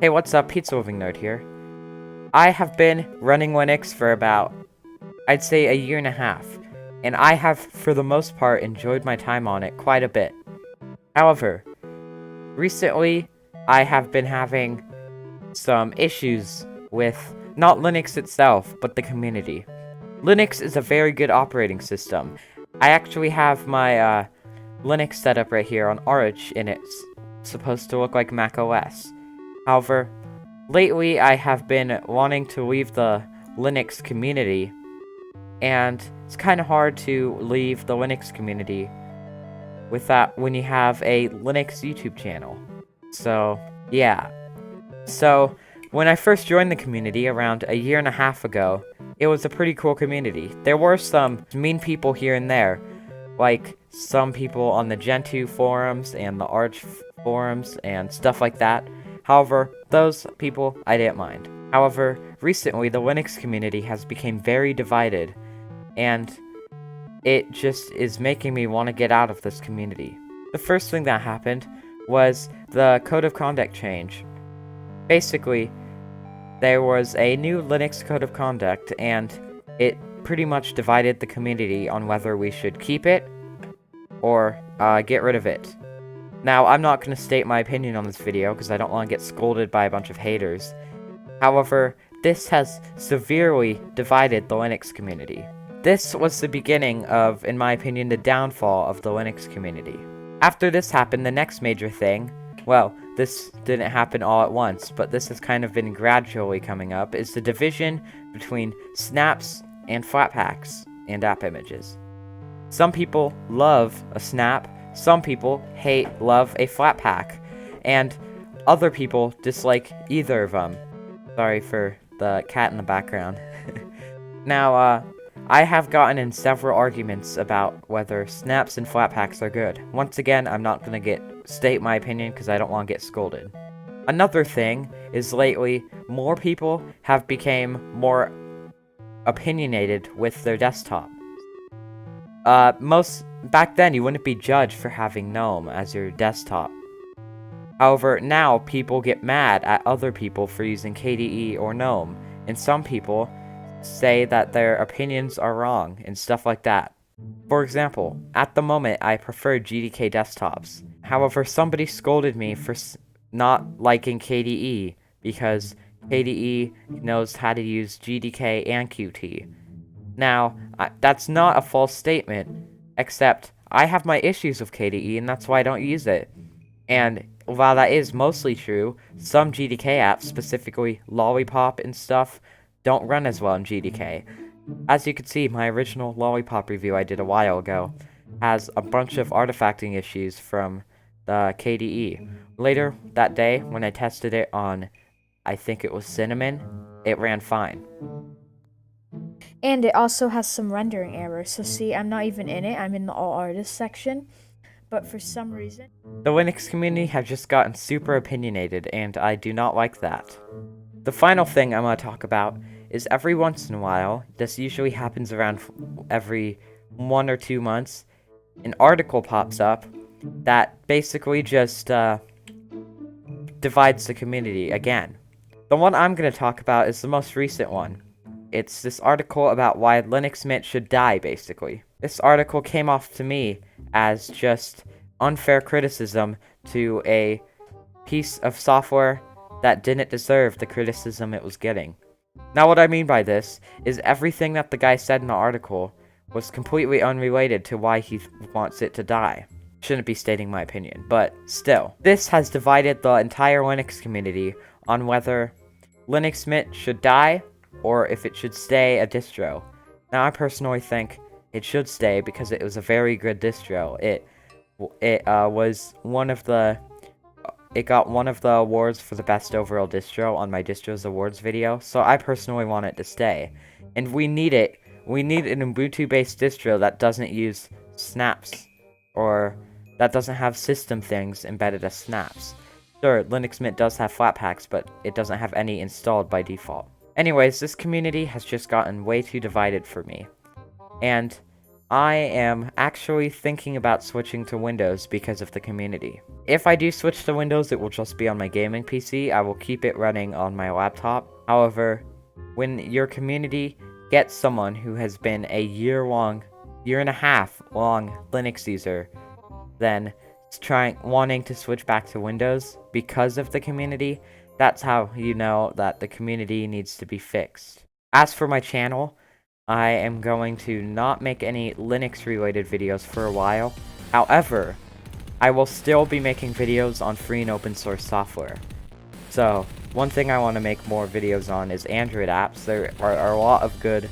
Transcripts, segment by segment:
Hey, what's up? Pizza Moving Nerd here. I have been running Linux for about, I'd say, a year and a half, and I have, for the most part, enjoyed my time on it quite a bit. However, recently, I have been having some issues with not Linux itself, but the community. Linux is a very good operating system. I actually have my Linux setup right here on Arch, and it's supposed to look like Mac OS. However, lately I have been wanting to leave the Linux community, and it's kind of hard to leave the Linux community with that when you have a Linux YouTube channel. So, yeah. So, when I first joined the community around a year and a half ago, it was a pretty cool community. There were some mean people here and there, like some people on the Gentoo forums and the Arch forums and stuff like that. However, those people I didn't mind. However, recently the Linux community has become very divided, and it just is making me want to get out of this community. The first thing that happened was the code of conduct change. Basically, there was a new Linux code of conduct, and it pretty much divided the community on whether we should keep it or get rid of it. Now, I'm not going to state my opinion on this video because I don't want to get scolded by a bunch of haters. However, this has severely divided the Linux community. This was the beginning of, in my opinion, the downfall of the Linux community. After this happened, the next major thing, well, this didn't happen all at once, but this has kind of been gradually coming up, is the division between snaps and flatpaks and app images. Some people love a snap, some people love a flatpak, and other dislikes dislike either of them. Sorry for the cat in the background. Now, I have gotten in several arguments about whether snaps and flatpaks are good. Once again, I'm not going to state my opinion because I don't want to get scolded. Another thing is lately, more people have become more opinionated with their desktop. Back then, you wouldn't be judged for having GNOME as your desktop. However, now people get mad at other people for using KDE or GNOME, and some people say that their opinions are wrong and stuff like that. For example, at the moment, I prefer GDK desktops. However, somebody scolded me for not liking KDE because KDE knows how to use GDK and Qt. Now, that's not a false statement, except I have my issues with KDE, and that's why I don't use it. And while that is mostly true, some GDK apps, specifically Lollipop and stuff, don't run as well in GDK. As you can see, my original Lollipop review I did a while ago has a bunch of artifacting issues from the KDE. Later that day, when I tested it on, I think it was Cinnamon, it ran fine. And it also has some rendering errors. So see, I'm not even in it. I'm in the all artists section. But for some reason, the Linux community have just gotten super opinionated, and I do not like that. The final thing I'm going to talk about is every once in a while, this usually happens around every 1 or 2 months, an article pops up that basically just divides the community again. The one I'm going to talk about is the most recent one. It's this article about why Linux Mint should die, basically. This article came off to me as just unfair criticism to a piece of software that didn't deserve the criticism it was getting. Now, what I mean by this is everything that the guy said in the article was completely unrelated to why he wants it to die. Shouldn't be stating my opinion, but still. This has divided the entire Linux community on whether Linux Mint should die or if it should stay a distro. Now, I personally think it should stay because it was a very good distro. It got one of the awards for the best overall distro on my Distros Awards video, so I personally want it to stay. And we need it. We need an Ubuntu-based distro that doesn't use snaps, or that doesn't have system things embedded as snaps. Sure, Linux Mint does have flatpaks, but it doesn't have any installed by default. Anyways, this community has just gotten way too divided for me. And I am actually thinking about switching to Windows because of the community. If I do switch to Windows, it will just be on my gaming PC. I will keep it running on my laptop. However, when your community gets someone who has been a year and a half long Linux user, then wanting to switch back to Windows because of the community, that's how you know that the community needs to be fixed. As for my channel, I am going to not make any Linux related videos for a while. However, I will still be making videos on free and open source software. So, one thing I want to make more videos on is Android apps. There are a lot of good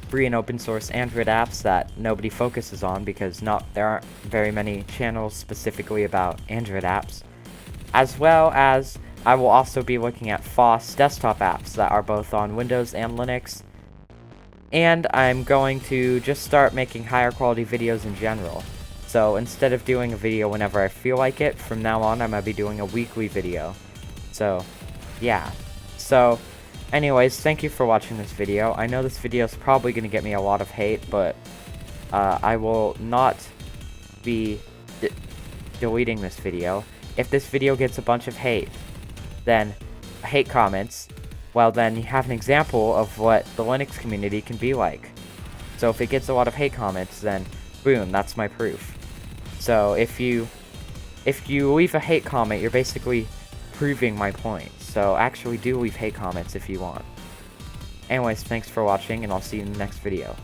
free and open source Android apps that nobody focuses on because there aren't very many channels specifically about Android apps. As well as, I will also be looking at FOSS desktop apps that are both on Windows and Linux. And I'm going to just start making higher quality videos in general. So instead of doing a video whenever I feel like it, from now on I'm going to be doing a weekly video. So, yeah. So, anyways, thank you for watching this video. I know this video is probably going to get me a lot of hate, but I will not be deleting this video. If this video gets a bunch of hate comments, well then you have an example of what the Linux community can be like. So if it gets a lot of hate comments, then boom, that's my proof. So if you leave a hate comment, you're basically proving my point. So actually do leave hate comments if you want. Anyways, thanks for watching, and I'll see you in the next video.